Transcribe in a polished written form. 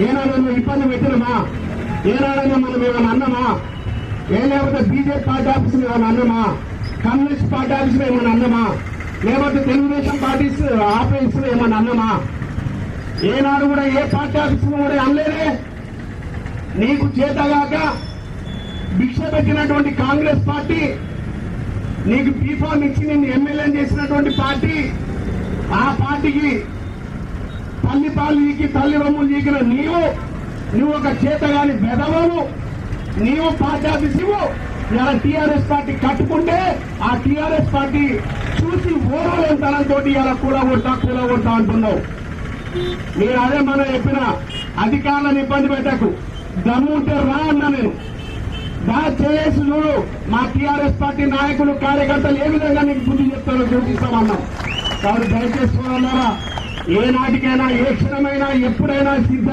ఏనాడన్నా ఇబ్బంది పెట్టినమా? ఏనాడన్నా మనం ఏమైనా అన్నమా? లేకపోతే బీజేపీ పార్టీ ఆఫీసులు ఏమైనా అన్నమా? కమ్యూనిస్ట్ పార్టీ ఆఫీసులు ఏమైనా అన్నమా? లేకపోతే తెలుగుదేశం పార్టీ ఆఫీసులు ఏమైనా అన్నమా? ఏనాడు కూడా ఏ పార్టీ ఆఫీసులు కూడా అనలేదే. నీకు చేతగాక భిక్ష పెట్టినటువంటి కాంగ్రెస్ పార్టీ, నీకు బీఫామ్ ఇచ్చి నిన్ను ఎమ్మెల్యే చేసినటువంటి పార్టీ, ఆ పార్టీకి తల్లి పాలు ఈకి తల్లి రొమ్ములు ఈకిన నువ్వు ఒక చేతగాని బెదవను, నీవు పార్టీ ఆఫీస్ ఇవ్వు. ఇలా టీఆర్ఎస్ పార్టీ కట్టుకుంటే ఆ టీఆర్ఎస్ పార్టీ చూసి ఓరలేని తనంతో ఇలా కూలగొడతా అంటున్నావు. నేను అదే మనం చెప్పిన అధికారులను ఇబ్బంది పెట్టకు, దమ్ము ఉంటే రా అన్నా నేను. దయచేసి చూడు, మా టీఆర్ఎస్ పార్టీ నాయకులు కార్యకర్తలు ఏ విధంగా నీకు బుద్ధి చెప్తారో చూపిస్తామన్నాం. కాబట్టి దయచేసి చూడాలా, ఏ నాటికైనా ఏ క్షణమైనా ఎప్పుడైనా సిద్ధ